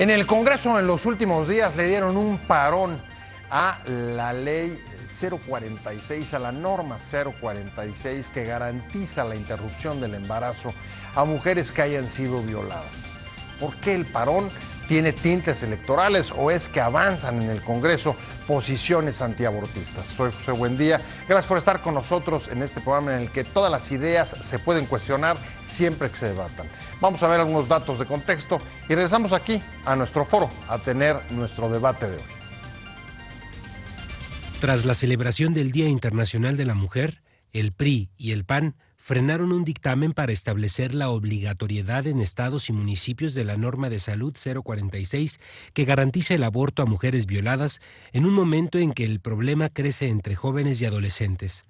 En el Congreso en los últimos días le dieron un parón a la ley 046, a la norma 046 que garantiza la interrupción del embarazo a mujeres que hayan sido violadas. ¿Por qué el parón? ¿Tiene tintes electorales o es que avanzan en el Congreso posiciones antiabortistas? Soy José Buendía, gracias por estar con nosotros en este programa en el que todas las ideas se pueden cuestionar siempre que se debatan. Vamos a ver algunos datos de contexto y regresamos aquí a nuestro foro a tener nuestro debate de hoy. Tras la celebración del Día Internacional de la Mujer, el PRI y el PAN frenaron un dictamen para establecer la obligatoriedad en estados y municipios de la norma de salud 046 que garantiza el aborto a mujeres violadas en un momento en que el problema crece entre jóvenes y adolescentes.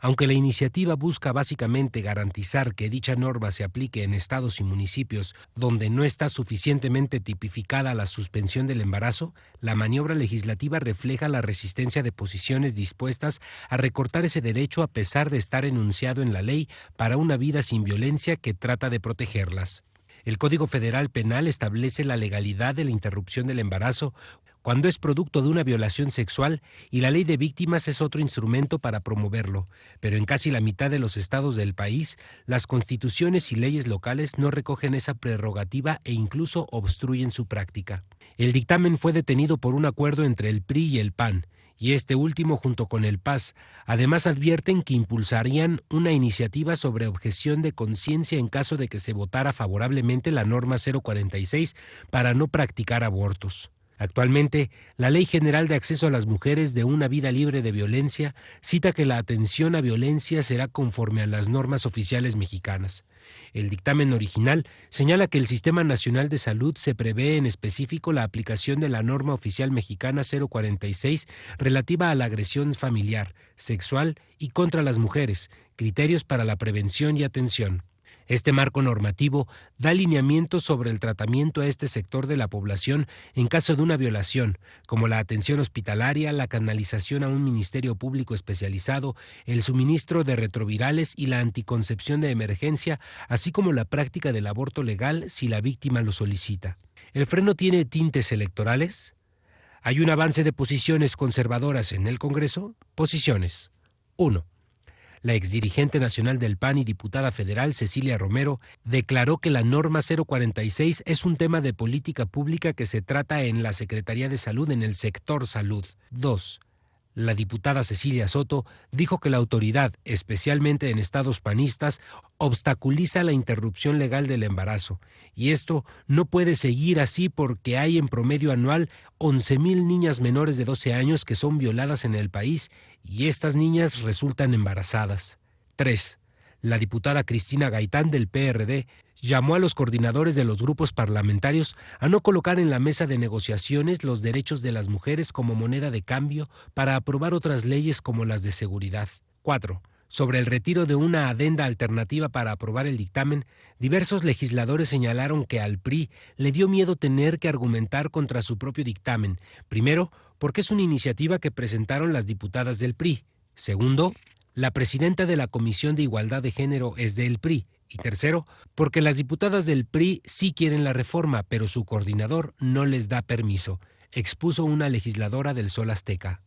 Aunque la iniciativa busca básicamente garantizar que dicha norma se aplique en estados y municipios donde no está suficientemente tipificada la suspensión del embarazo, la maniobra legislativa refleja la resistencia de posiciones dispuestas a recortar ese derecho a pesar de estar enunciado en la ley para una vida sin violencia que trata de protegerlas. El Código Federal Penal establece la legalidad de la interrupción del embarazo cuando es producto de una violación sexual y la ley de víctimas es otro instrumento para promoverlo, pero en casi la mitad de los estados del país, las constituciones y leyes locales no recogen esa prerrogativa e incluso obstruyen su práctica. El dictamen fue detenido por un acuerdo entre el PRI y el PAN, y este último junto con el PAS, además advierten que impulsarían una iniciativa sobre objeción de conciencia en caso de que se votara favorablemente la norma 046 para no practicar abortos. Actualmente, la Ley General de Acceso a las Mujeres de una Vida Libre de Violencia cita que la atención a violencia será conforme a las normas oficiales mexicanas. El dictamen original señala que el Sistema Nacional de Salud se prevé en específico la aplicación de la norma oficial mexicana 046 relativa a la agresión familiar, sexual y contra las mujeres, criterios para la prevención y atención. Este marco normativo da lineamientos sobre el tratamiento a este sector de la población en caso de una violación, como la atención hospitalaria, la canalización a un ministerio público especializado, el suministro de retrovirales y la anticoncepción de emergencia, así como la práctica del aborto legal si la víctima lo solicita. ¿El freno tiene tintes electorales? ¿Hay un avance de posiciones conservadoras en el Congreso? Posiciones. 1. La exdirigente nacional del PAN y diputada federal Cecilia Romero declaró que la norma 046 es un tema de política pública que se trata en la Secretaría de Salud en el sector salud. 2. La diputada Cecilia Soto dijo que la autoridad, especialmente en estados panistas, obstaculiza la interrupción legal del embarazo, y esto no puede seguir así porque hay en promedio anual 11,000 niñas menores de 12 años que son violadas en el país y estas niñas resultan embarazadas. 3. La diputada Cristina Gaitán del PRD llamó a los coordinadores de los grupos parlamentarios a no colocar en la mesa de negociaciones los derechos de las mujeres como moneda de cambio para aprobar otras leyes como las de seguridad. 4. Sobre el retiro de una adenda alternativa para aprobar el dictamen, diversos legisladores señalaron que al PRI le dio miedo tener que argumentar contra su propio dictamen. Primero, porque es una iniciativa que presentaron las diputadas del PRI. Segundo, la presidenta de la Comisión de Igualdad de Género es del PRI. Y tercero, porque las diputadas del PRI sí quieren la reforma, pero su coordinador no les da permiso, expuso una legisladora del Sol Azteca.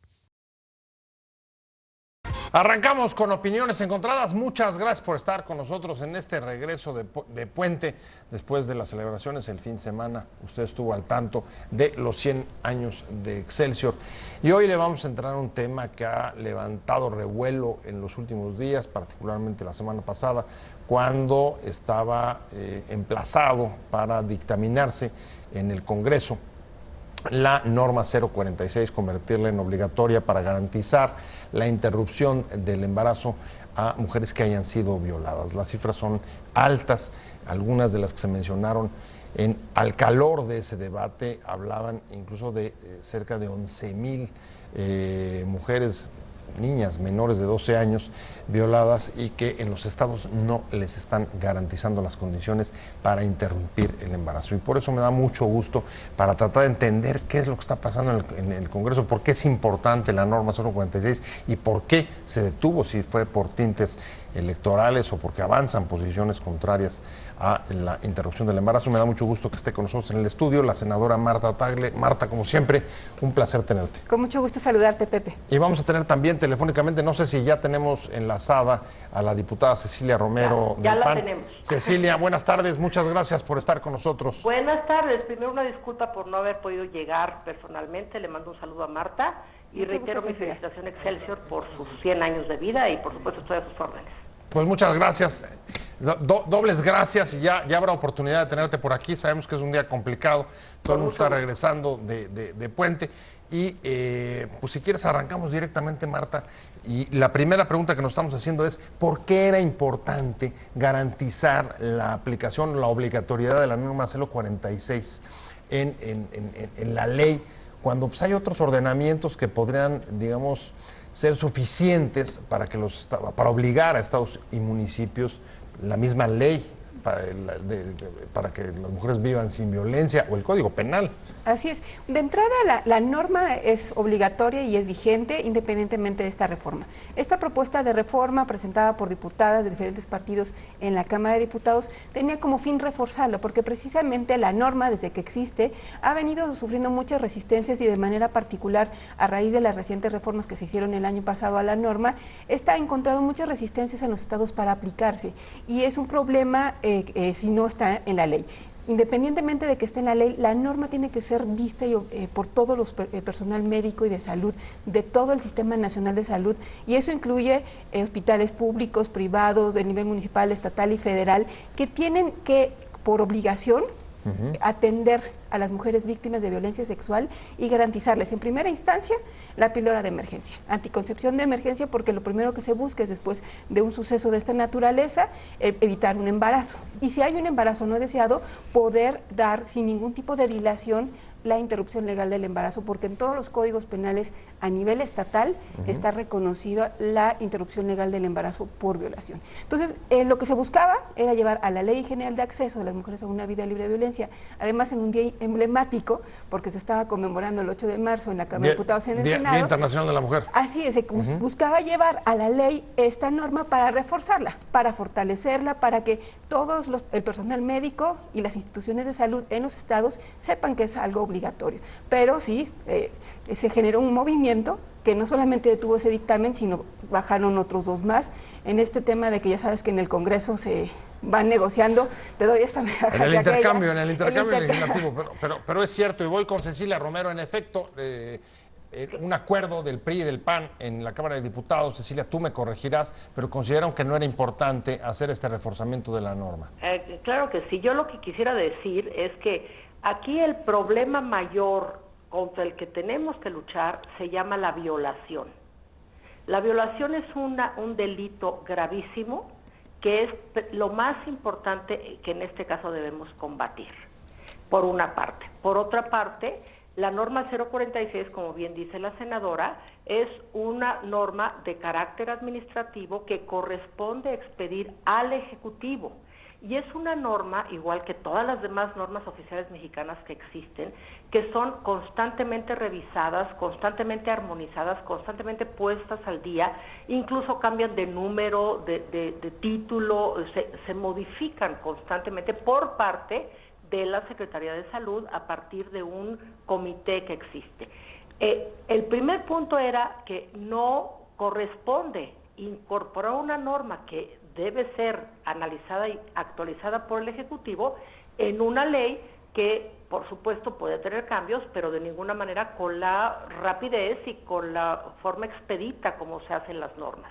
Arrancamos con opiniones encontradas. Muchas gracias por estar con nosotros en este regreso de puente después de las celebraciones el fin de semana. Usted estuvo al tanto de los 100 años de Excelsior. Y hoy le vamos a entrar a un tema que ha levantado revuelo en los últimos días, particularmente la semana pasada, cuando estaba emplazado para dictaminarse en el Congreso la norma 046, convertirla en obligatoria para garantizar la interrupción del embarazo a mujeres que hayan sido violadas. Las cifras son altas, algunas de las que se mencionaron al calor de ese debate hablaban incluso de cerca de 11,000 mujeres, niñas menores de 12 años violadas y que en los estados no les están garantizando las condiciones para interrumpir el embarazo. Y por eso me da mucho gusto para tratar de entender qué es lo que está pasando en el Congreso, por qué es importante la norma 046 y por qué se detuvo, si fue por tintes electorales o porque avanzan posiciones contrarias a la interrupción del embarazo. Me da mucho gusto que esté con nosotros en el estudio la senadora Marta Tagle. Marta, como siempre, un placer tenerte. Con mucho gusto saludarte, Pepe. Y vamos a tener también telefónicamente, no sé si ya tenemos enlazada a la diputada Cecilia Romero ya del la PAN. tenemos. Cecilia, buenas tardes, muchas gracias por estar con nosotros. Buenas tardes, primero una disculpa por no haber podido llegar personalmente, le mando un saludo a Marta y Mucho reitero gusto, mi Cecilia. felicitación a Excelsior por sus 100 años de vida y por supuesto estoy a sus órdenes. Pues muchas gracias, dobles gracias, y ya habrá oportunidad de tenerte por aquí. Sabemos que es un día complicado, todo el mundo está regresando de puente y pues si quieres arrancamos directamente, Marta, y la primera pregunta que nos estamos haciendo es ¿por qué era importante garantizar la aplicación, la obligatoriedad de la norma 046 en la ley, cuando pues, hay otros ordenamientos que podrían, digamos, ser suficientes para obligar a estados y municipios, la misma ley para que las mujeres vivan sin violencia, o el Código Penal? Así es. De entrada, la norma es obligatoria y es vigente independientemente de esta reforma. Esta propuesta de reforma presentada por diputadas de diferentes partidos en la Cámara de Diputados tenía como fin reforzarlo, porque precisamente la norma, desde que existe, ha venido sufriendo muchas resistencias y de manera particular a raíz de las recientes reformas que se hicieron el año pasado a la norma, esta ha encontrado muchas resistencias en los estados para aplicarse y es un problema si no está en la ley. Independientemente de que esté en la ley, la norma tiene que ser vista por todo el personal médico y de salud, de todo el Sistema Nacional de Salud, y eso incluye hospitales públicos, privados, de nivel municipal, estatal y federal, que tienen que, por obligación, atender a las mujeres víctimas de violencia sexual y garantizarles en primera instancia la píldora de emergencia, anticoncepción de emergencia, porque lo primero que se busca es, después de un suceso de esta naturaleza, evitar un embarazo, y si hay un embarazo no deseado, poder dar sin ningún tipo de dilación la interrupción legal del embarazo, porque en todos los códigos penales a nivel estatal está reconocida la interrupción legal del embarazo por violación. Entonces, lo que se buscaba era llevar a la Ley General de Acceso de las Mujeres a una Vida Libre de Violencia, además en un día emblemático, porque se estaba conmemorando el 8 de marzo en la Cámara de Diputados y en el Senado. Día Internacional de la Mujer. Así es, buscaba llevar a la ley esta norma para reforzarla, para fortalecerla, para que todos el personal médico y las instituciones de salud en los estados sepan que es algo obligatorio. Pero sí, se generó un movimiento que no solamente detuvo ese dictamen, sino bajaron otros dos más en este tema de que ya sabes que en el Congreso se van negociando. Te doy esta en el intercambio legislativo, pero es cierto, y voy con Cecilia Romero, en efecto, un acuerdo del PRI y del PAN en la Cámara de Diputados, Cecilia, tú me corregirás, pero consideraron que no era importante hacer este reforzamiento de la norma. Claro que sí, yo lo que quisiera decir es que aquí el problema mayor contra el que tenemos que luchar se llama la violación. La violación es un delito gravísimo que es lo más importante que en este caso debemos combatir, por una parte. Por otra parte, la norma 046, como bien dice la senadora, es una norma de carácter administrativo que corresponde expedir al Ejecutivo. Y es una norma, igual que todas las demás normas oficiales mexicanas que existen, que son constantemente revisadas, constantemente armonizadas, constantemente puestas al día, incluso cambian de número, de título, se modifican constantemente por parte de la Secretaría de Salud a partir de un comité que existe. El primer punto era que no corresponde incorporar una norma que debe ser analizada y actualizada por el Ejecutivo en una ley que, por supuesto, puede tener cambios, pero de ninguna manera con la rapidez y con la forma expedita como se hacen las normas.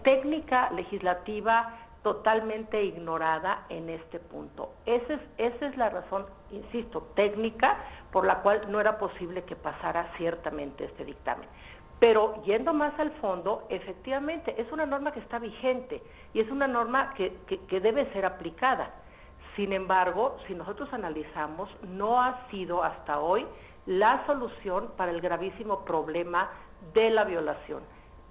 Técnica legislativa totalmente ignorada en este punto. Esa es la razón, insisto, técnica por la cual no era posible que pasara ciertamente este dictamen. Pero yendo más al fondo, efectivamente, es una norma que está vigente y es una norma que debe ser aplicada. Sin embargo, si nosotros analizamos, no ha sido hasta hoy la solución para el gravísimo problema de la violación.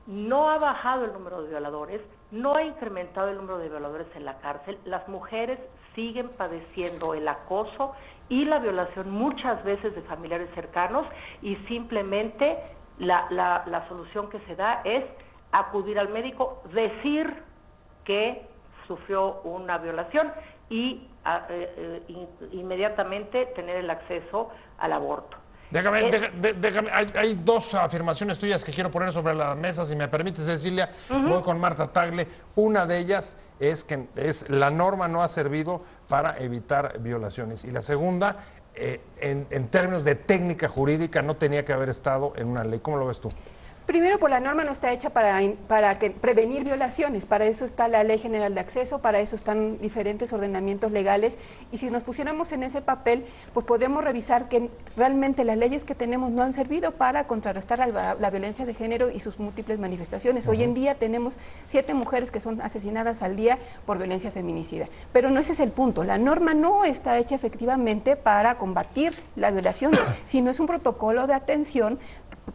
No ha bajado el número de violadores, no ha incrementado el número de violadores en la cárcel, las mujeres siguen padeciendo el acoso y la violación muchas veces de familiares cercanos y simplemente la solución que se da es acudir al médico, decir que sufrió una violación y inmediatamente tener el acceso al aborto. Déjame, hay dos afirmaciones tuyas que quiero poner sobre la mesa, si me permites, Cecilia. Voy con Marta Tagle. Una de ellas es que la norma no ha servido para evitar violaciones. Y la segunda, en términos de técnica jurídica, no tenía que haber estado en una ley. ¿Cómo lo ves tú? Primero, pues la norma no está hecha para prevenir violaciones, para eso está la Ley General de Acceso, para eso están diferentes ordenamientos legales, y si nos pusiéramos en ese papel, pues podríamos revisar que realmente las leyes que tenemos no han servido para contrarrestar la violencia de género y sus múltiples manifestaciones. Hoy en día tenemos 7 mujeres que son asesinadas al día por violencia feminicida, pero no ese es el punto. La norma no está hecha efectivamente para combatir la violación, sino es un protocolo de atención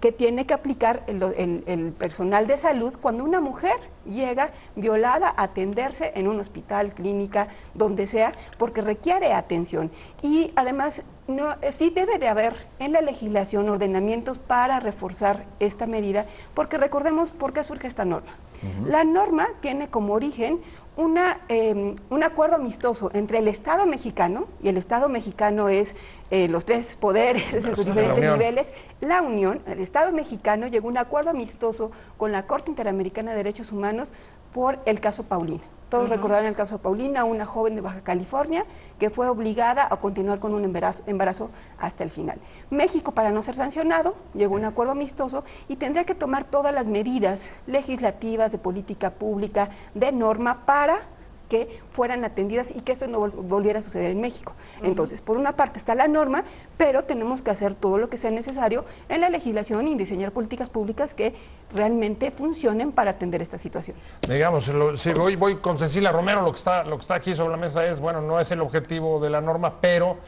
que tiene que aplicar el personal de salud cuando una mujer llega violada a atenderse en un hospital, clínica, donde sea, porque requiere atención. Y además, sí debe de haber en la legislación ordenamientos para reforzar esta medida, porque recordemos por qué surge esta norma. La norma tiene como origen un acuerdo amistoso entre el Estado mexicano, y el Estado mexicano es los 3 poderes en sus diferentes niveles, la Unión, el Estado mexicano llegó a un acuerdo amistoso con la Corte Interamericana de Derechos Humanos por el caso Paulina. Todos recordarán el caso de Paulina, una joven de Baja California que fue obligada a continuar con un embarazo hasta el final. México, para no ser sancionado, llegó a un acuerdo amistoso y tendría que tomar todas las medidas legislativas, de política pública, de norma, para que fueran atendidas y que esto no volviera a suceder en México. Entonces, por una parte está la norma, pero tenemos que hacer todo lo que sea necesario en la legislación y diseñar políticas públicas que realmente funcionen para atender esta situación. Digamos, si voy con Cecilia Romero, lo que está aquí sobre la mesa es, bueno, no es el objetivo de la norma, pero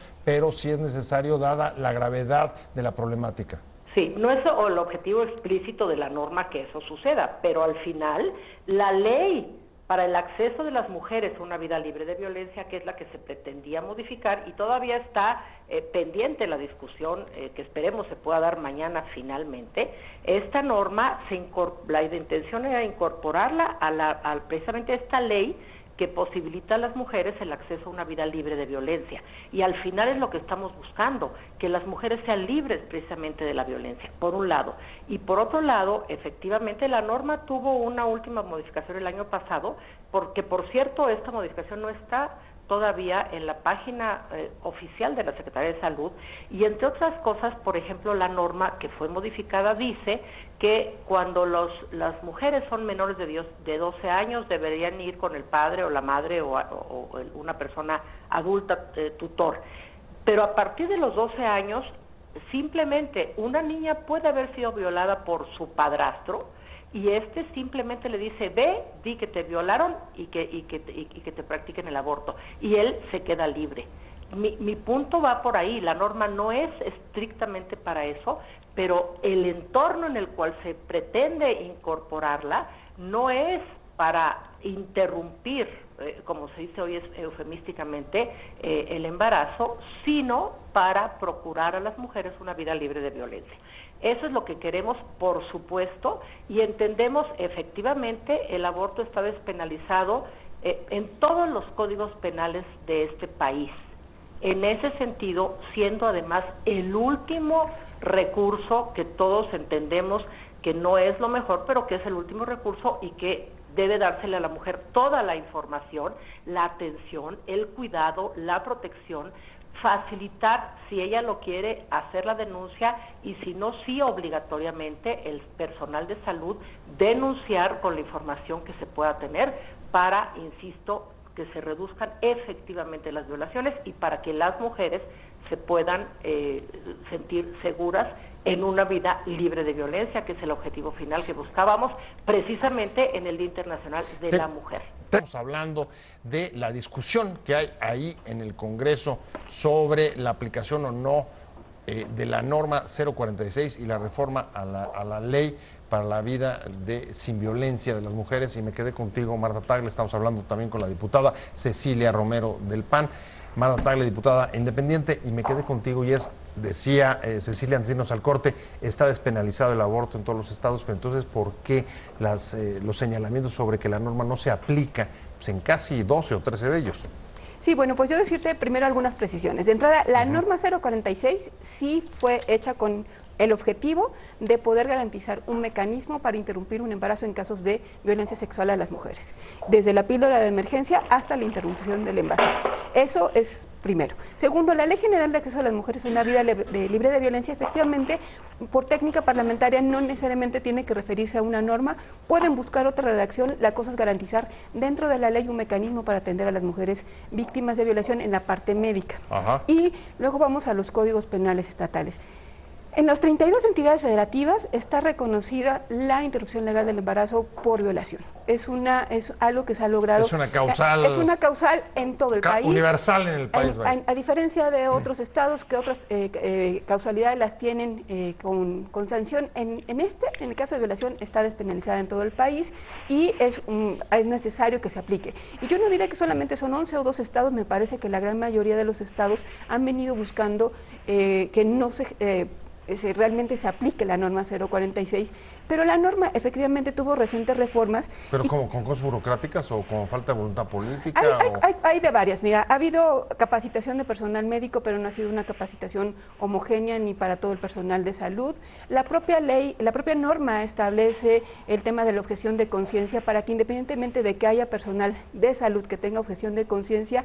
sí es necesario dada la gravedad de la problemática. Sí, no es el objetivo explícito de la norma que eso suceda, pero al final la ley para el acceso de las mujeres a una vida libre de violencia, que es la que se pretendía modificar, y todavía está pendiente la discusión, que esperemos se pueda dar mañana finalmente. Esta norma, la intención era incorporarla a precisamente esta ley que posibilita a las mujeres el acceso a una vida libre de violencia. Y al final es lo que estamos buscando, que las mujeres sean libres precisamente de la violencia, por un lado. Y por otro lado, efectivamente, la norma tuvo una última modificación el año pasado, porque, por cierto, esta modificación no está todavía en la página oficial de la Secretaría de Salud, y entre otras cosas, por ejemplo, la norma que fue modificada dice que cuando las mujeres son menores de 12 años deberían ir con el padre o la madre o una persona adulta tutor, pero a partir de los 12 años simplemente una niña puede haber sido violada por su padrastro, y simplemente le dice, ve, di que te violaron y que te practiquen el aborto, y él se queda libre. Mi punto va por ahí. La norma no es estrictamente para eso, pero el entorno en el cual se pretende incorporarla no es para interrumpir, como se dice hoy eufemísticamente, el embarazo, sino para procurar a las mujeres una vida libre de violencia. Eso es lo que queremos, por supuesto, y entendemos efectivamente el aborto está despenalizado en todos los códigos penales de este país. En ese sentido, siendo además el último recurso que todos entendemos que no es lo mejor, pero que es el último recurso y que debe dársele a la mujer toda la información, la atención, el cuidado, la protección, facilitar, si ella lo quiere, hacer la denuncia, y si no, sí obligatoriamente el personal de salud denunciar con la información que se pueda tener para, insisto, que se reduzcan efectivamente las violaciones y para que las mujeres se puedan sentir seguras en una vida libre de violencia, que es el objetivo final que buscábamos precisamente en el Día Internacional de la Mujer. Estamos hablando de la discusión que hay ahí en el Congreso sobre la aplicación o no de la norma 046 y la reforma a la ley para la vida sin violencia de las mujeres. Y me quedé contigo, Marta Tagle. Estamos hablando también con la diputada Cecilia Romero del PAN. Marta Tagle, diputada independiente, y me quedé contigo y decía Cecilia Encinos Alcorte, está despenalizado el aborto en todos los estados, pero entonces, ¿por qué los señalamientos sobre que la norma no se aplica pues, en casi 12 o 13 de ellos? Sí, bueno, pues yo decirte primero algunas precisiones. De entrada, la norma 046 sí fue hecha con el objetivo de poder garantizar un mecanismo para interrumpir un embarazo en casos de violencia sexual a las mujeres, desde la píldora de emergencia hasta la interrupción del embarazo. Eso es primero. Segundo, la Ley General de Acceso a las Mujeres a una Vida Libre de Violencia, efectivamente, por técnica parlamentaria no necesariamente tiene que referirse a una norma, pueden buscar otra redacción, la cosa es garantizar dentro de la ley un mecanismo para atender a las mujeres víctimas de violación en la parte médica. Ajá. Y luego vamos a los códigos penales estatales. En las 32 entidades federativas está reconocida la interrupción legal del embarazo por violación. Es algo que se ha logrado. Es una causal. Es una causal en todo el país. Universal en el país. A diferencia de otros estados que otras causalidades las tienen con sanción, en el caso de violación está despenalizada en todo el país y es necesario que se aplique. Y yo no diré que solamente son 11 o 12 estados, me parece que la gran mayoría de los estados han venido buscando que no realmente se aplique la norma 046, pero la norma efectivamente tuvo recientes reformas. ¿Pero como con cosas burocráticas o con falta de voluntad política? Hay de varias, mira, ha habido capacitación de personal médico, pero no ha sido una capacitación homogénea ni para todo el personal de salud. La propia ley, la propia norma establece el tema de la objeción de conciencia para que independientemente de que haya personal de salud que tenga objeción de conciencia,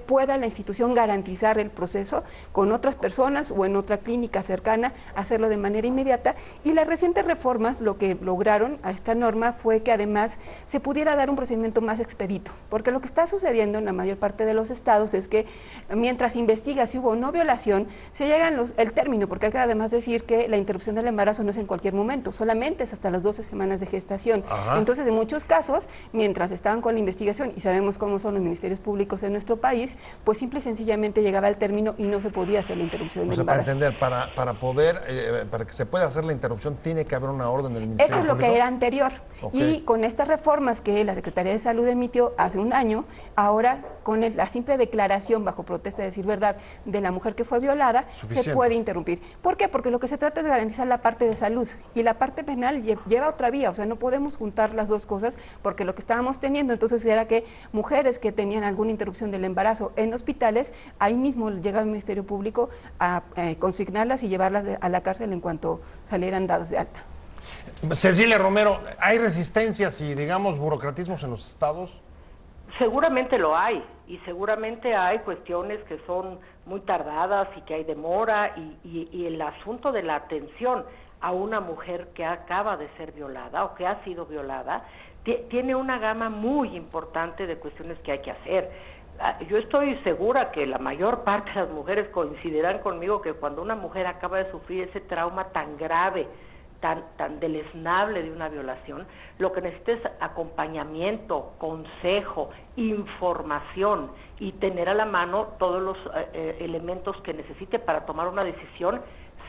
pueda la institución garantizar el proceso con otras personas o en otra clínica cercana, hacerlo de manera inmediata. Y las recientes reformas lo que lograron a esta norma fue que además se pudiera dar un procedimiento más expedito, porque lo que está sucediendo en la mayor parte de los estados es que mientras investiga si hubo o no violación, se llega el término, porque hay que además decir que la interrupción del embarazo no es en cualquier momento, solamente es hasta las 12 semanas de gestación. Ajá. Entonces, en muchos casos, mientras estaban con la investigación, y sabemos cómo son los ministerios públicos en nuestro país, pues simple y sencillamente llegaba al término y no se podía hacer la interrupción del embarazo. Para entender, para que se pueda hacer la interrupción, tiene que haber una orden del Ministerio Eso es lo Público. que era anterior. Okay. Y con estas reformas que la Secretaría de Salud emitió hace un año, ahora con la simple declaración bajo protesta de decir verdad de la mujer que fue violada, se puede interrumpir. ¿Por qué? Porque lo que se trata es garantizar la parte de salud y la parte penal lleva otra vía, o sea, no podemos juntar las dos cosas, porque lo que estábamos teniendo entonces era que mujeres que tenían alguna interrupción del embarazo en hospitales, ahí mismo llega el Ministerio Público a consignarlas y llevarlas a la cárcel en cuanto salieran dadas de alta. Cecilia Romero, ¿hay resistencias y, digamos, burocratismos en los estados? Seguramente lo hay, y seguramente hay cuestiones que son muy tardadas y que hay demora, y el asunto de la atención a una mujer que acaba de ser violada o que ha sido violada, tiene una gama muy importante de cuestiones que hay que hacer. Yo estoy segura que la mayor parte de las mujeres coincidirán conmigo que cuando una mujer acaba de sufrir ese trauma tan grave, tan deleznable de una violación, lo que necesita es acompañamiento, consejo, información y tener a la mano todos los elementos que necesite para tomar una decisión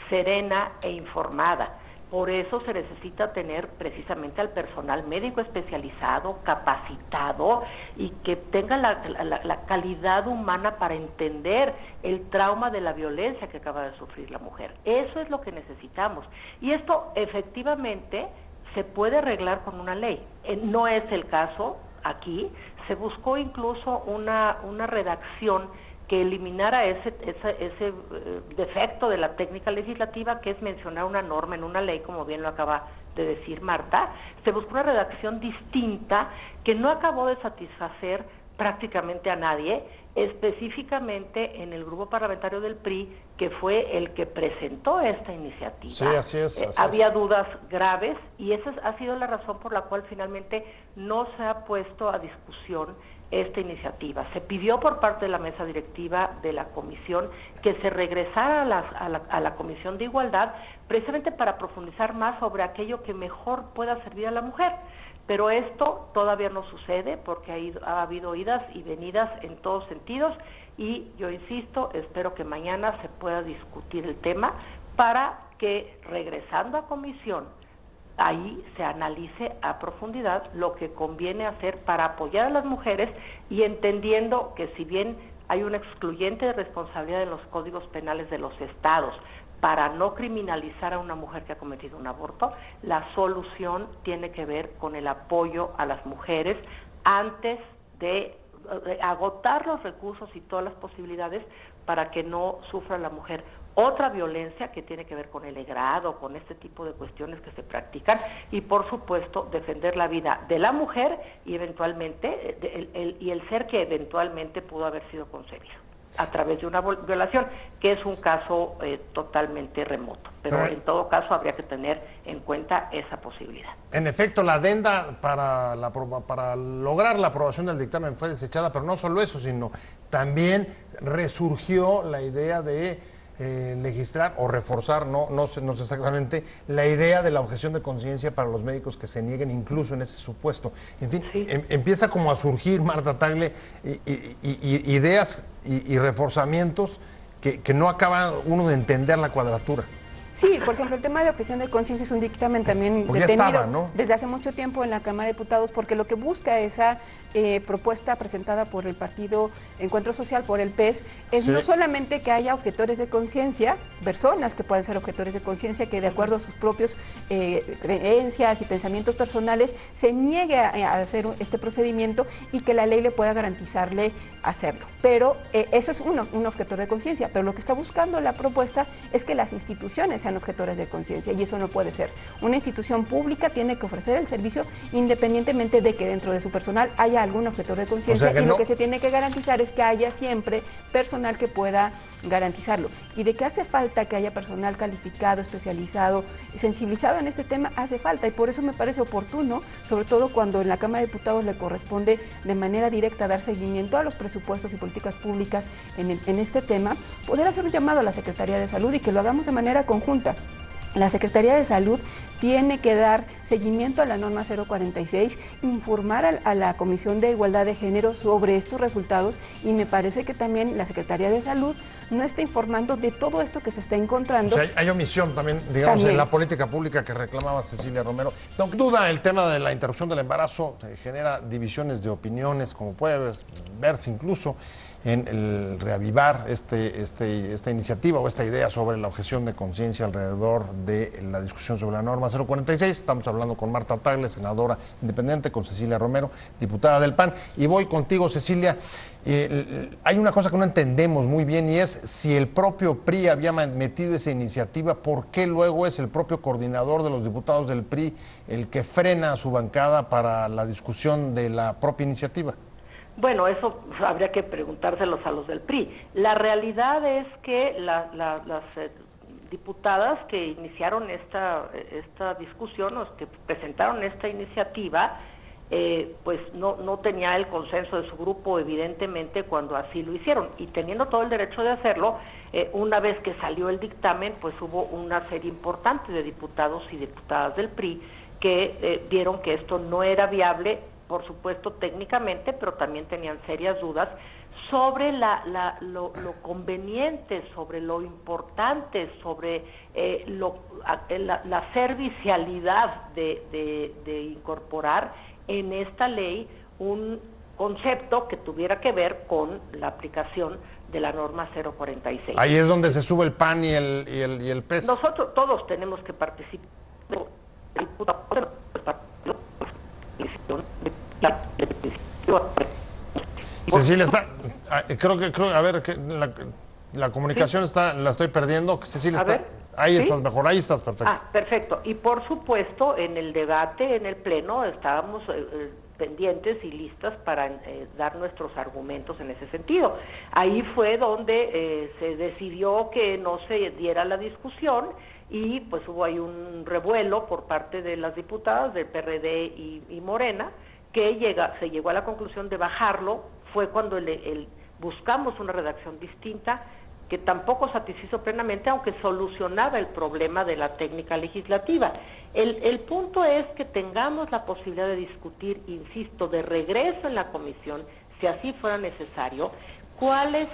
serena e informada. Por eso se necesita tener precisamente al personal médico especializado, capacitado y que tenga la calidad humana para entender el trauma de la violencia que acaba de sufrir la mujer. Eso es lo que necesitamos. Y esto efectivamente se puede arreglar con una ley. No es el caso aquí. Se buscó incluso una redacción que eliminara ese defecto de la técnica legislativa, que es mencionar una norma en una ley, como bien lo acaba de decir Marta. Se buscó una redacción distinta que no acabó de satisfacer prácticamente a nadie, específicamente en el grupo parlamentario del PRI, que fue el que presentó esta iniciativa. Sí, así es. Había dudas graves y esa ha sido la razón por la cual finalmente no se ha puesto a discusión esta iniciativa. Se pidió por parte de la mesa directiva de la comisión que se regresara a la Comisión de Igualdad, precisamente para profundizar más sobre aquello que mejor pueda servir a la mujer. Pero esto todavía no sucede porque ha habido idas y venidas en todos sentidos, y yo insisto, espero que mañana se pueda discutir el tema para que, regresando a comisión, ahí se analice a profundidad lo que conviene hacer para apoyar a las mujeres, y entendiendo que si bien hay una excluyente de responsabilidad en los códigos penales de los estados para no criminalizar a una mujer que ha cometido un aborto. La solución tiene que ver con el apoyo a las mujeres antes de agotar los recursos y todas las posibilidades para que no sufra la mujer otra violencia que tiene que ver con el degrado, con este tipo de cuestiones que se practican, y por supuesto defender la vida de la mujer y eventualmente el ser que eventualmente pudo haber sido concebido a través de una violación, que es un caso totalmente remoto, pero en todo caso habría que tener en cuenta esa posibilidad. En efecto, la adenda para lograr la aprobación del dictamen fue desechada, pero no solo eso, sino también resurgió la idea de legislar o reforzar, no sé exactamente, la idea de la objeción de conciencia para los médicos que se nieguen incluso en ese supuesto. En fin, sí. Empieza como a surgir, Marta Tagle, ideas y reforzamientos que no acaba uno de entender la cuadratura. Sí, por ejemplo, el tema de objeción de conciencia es un dictamen también detenido desde hace mucho tiempo en la Cámara de Diputados, porque lo que busca esa propuesta presentada por el Partido Encuentro Social, por el PES, es no solamente que haya objetores de conciencia, personas que puedan ser objetores de conciencia, que de acuerdo a sus propios creencias y pensamientos personales se niegue a hacer este procedimiento y que la ley le pueda garantizarle hacerlo. Pero ese es un objetor de conciencia, pero lo que está buscando la propuesta es que las instituciones sean objetores de conciencia, y eso no puede ser. Una institución pública tiene que ofrecer el servicio independientemente de que dentro de su personal haya algún objetor de conciencia, y lo que se tiene que garantizar es que haya siempre personal que pueda garantizarlo. Y de que hace falta que haya personal calificado, especializado, sensibilizado en este tema, hace falta, y por eso me parece oportuno, sobre todo cuando en la Cámara de Diputados le corresponde de manera directa dar seguimiento a los presupuestos y políticas públicas en este tema, poder hacer un llamado a la Secretaría de Salud y que lo hagamos de manera conjunta. La Secretaría de Salud tiene que dar seguimiento a la norma 046, informar a la Comisión de Igualdad de Género sobre estos resultados, y me parece que también la Secretaría de Salud no está informando de todo esto que se está encontrando. O sea, hay omisión también, digamos, en la política pública que reclamaba Cecilia Romero. No duda, el tema de la interrupción del embarazo genera divisiones de opiniones, como puede verse incluso en el reavivar esta iniciativa o esta idea sobre la objeción de conciencia alrededor de la discusión sobre la norma 046. Estamos hablando con Marta Tagle, senadora independiente, con Cecilia Romero, diputada del PAN. Y voy contigo, Cecilia. Hay una cosa que no entendemos muy bien, y es si el propio PRI había metido esa iniciativa, ¿por qué luego es el propio coordinador de los diputados del PRI el que frena a su bancada para la discusión de la propia iniciativa? Bueno, eso habría que preguntárselos a los del PRI. La realidad es que las diputadas que iniciaron esta discusión, o que presentaron esta iniciativa, pues no tenía el consenso de su grupo, evidentemente, cuando así lo hicieron. Y teniendo todo el derecho de hacerlo, una vez que salió el dictamen, pues hubo una serie importante de diputados y diputadas del PRI que vieron que esto no era viable, por supuesto técnicamente, pero también tenían serias dudas sobre lo conveniente, sobre lo importante, sobre la servicialidad de incorporar en esta ley un concepto que tuviera que ver con la aplicación de la norma 046. Ahí es donde se sube el PAN y el PES. Nosotros todos tenemos que participar. Cecilia creo, a ver, que la comunicación la estoy perdiendo. Cecilia ahí estás mejor, ahí estás perfecto. Perfecto. Y por supuesto, en el debate, en el pleno, estábamos pendientes y listas para dar nuestros argumentos en ese sentido. Ahí fue donde se decidió que no se diera la discusión, y pues hubo ahí un revuelo por parte de las diputadas del PRD y Morena, que se llegó a la conclusión de bajarlo. Fue cuando buscamos una redacción distinta que tampoco satisfizo plenamente, aunque solucionaba el problema de la técnica legislativa. El punto es que tengamos la posibilidad de discutir, insisto, de regreso en la comisión, si así fuera necesario, cuál es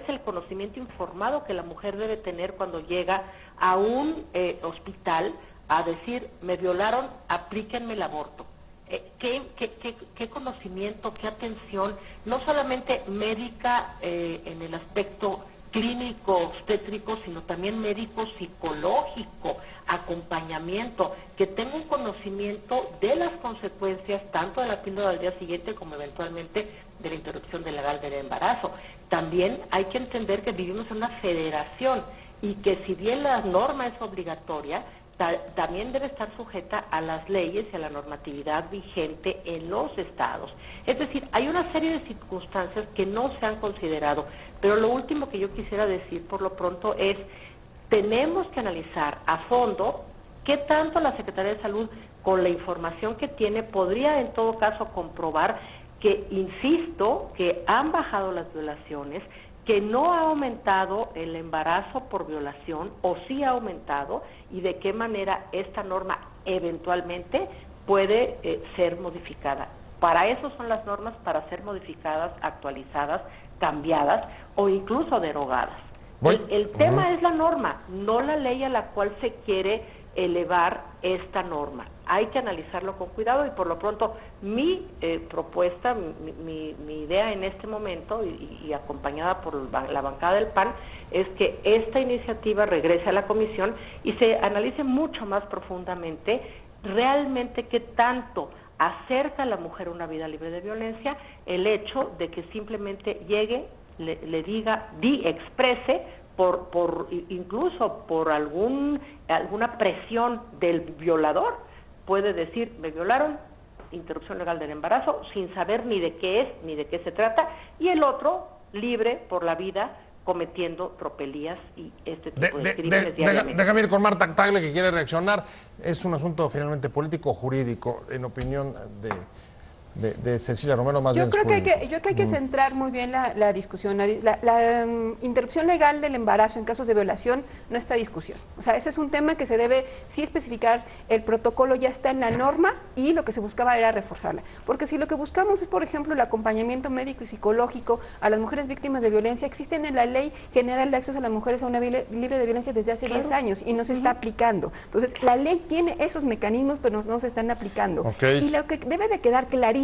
el conocimiento informado que la mujer debe tener cuando llega a un hospital a decir: me violaron, aplíquenme el aborto. qué conocimiento, qué atención, no solamente médica en el aspecto clínico, obstétrico, sino también médico, psicológico, acompañamiento, que tenga un conocimiento de las consecuencias tanto de la píldora al día siguiente como eventualmente de la interrupción legal del embarazo. También hay que entender que vivimos en una federación y que si bien la norma es obligatoria, también debe estar sujeta a las leyes y a la normatividad vigente en los estados. Es decir, hay una serie de circunstancias que no se han considerado, pero lo último que yo quisiera decir por lo pronto es, tenemos que analizar a fondo qué tanto la Secretaría de Salud, con la información que tiene, podría en todo caso comprobar que, insisto, que han bajado las violaciones, que no ha aumentado el embarazo por violación o sí ha aumentado, y de qué manera esta norma eventualmente puede ser modificada. Para eso son las normas, para ser modificadas, actualizadas, cambiadas o incluso derogadas. El tema es la norma, no la ley a la cual se quiere elevar esta norma. Hay que analizarlo con cuidado y por lo pronto mi propuesta, mi idea en este momento y acompañada por la bancada del PAN es que esta iniciativa regrese a la comisión y se analice mucho más profundamente realmente qué tanto acerca a la mujer a una vida libre de violencia el hecho de que simplemente llegue, le diga, exprese incluso por alguna presión del violador, puede decir, me violaron, interrupción legal del embarazo, sin saber ni de qué es, ni de qué se trata, y el otro libre por la vida cometiendo tropelías y este tipo de crímenes diariamente. Déjame ir con Marta Tagle, que quiere reaccionar. Es un asunto finalmente político-jurídico, en opinión de Cecilia Romero, más bien. Yo creo que hay que centrar muy bien la discusión. La interrupción legal del embarazo en casos de violación no está a discusión. O sea, ese es un tema que se debe sí especificar. El protocolo ya está en la norma y lo que se buscaba era reforzarla. Porque si lo que buscamos es, por ejemplo, el acompañamiento médico y psicológico a las mujeres víctimas de violencia, existen en la Ley General de Acceso a las Mujeres a una vida libre de violencia desde hace 10 años y no se está aplicando. Entonces, la ley tiene esos mecanismos, pero no se están aplicando. Y lo que debe de quedar clarísimo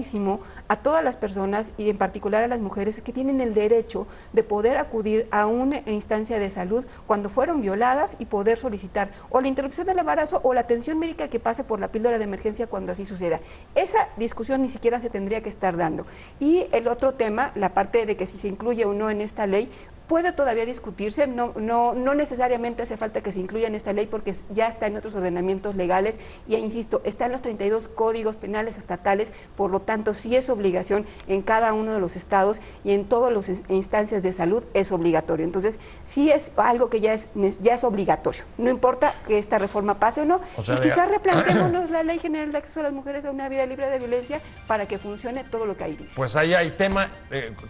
a todas las personas y en particular a las mujeres es que tienen el derecho de poder acudir a una instancia de salud cuando fueron violadas y poder solicitar o la interrupción del embarazo o la atención médica que pase por la píldora de emergencia cuando así suceda. Esa discusión ni siquiera se tendría que estar dando. Y el otro tema, la parte de que si se incluye o no en esta ley, puede todavía discutirse, no necesariamente hace falta que se incluya en esta ley porque ya está en otros ordenamientos legales y, insisto, está en los 32 códigos penales estatales, por lo tanto sí es obligación en cada uno de los estados y en todas las instancias de salud es obligatorio. Entonces sí es algo que ya es obligatorio, no importa que esta reforma pase o no, y quizás replanteémonos la Ley General de Acceso a las Mujeres a una vida libre de violencia para que funcione todo lo que ahí dice. Pues ahí hay tema,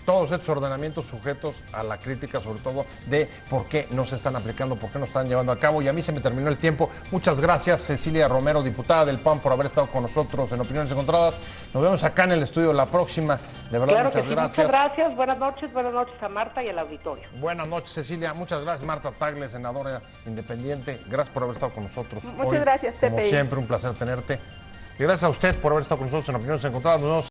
todos estos ordenamientos sujetos a la crítica, sobre todo de por qué no se están aplicando, por qué no están llevando a cabo. Y a mí se me terminó el tiempo. Muchas gracias, Cecilia Romero, diputada del PAN, por haber estado con nosotros en Opiniones Encontradas. Nos vemos acá en el estudio la próxima. De verdad, claro muchas que sí, gracias. Muchas gracias. Buenas noches a Marta y al auditorio. Buenas noches, Cecilia. Muchas gracias, Marta Tagle, senadora independiente. Gracias por haber estado con nosotros. Muchas gracias, Pepe. Como siempre, un placer tenerte. Y gracias a usted por haber estado con nosotros en Opiniones Encontradas. Nos vemos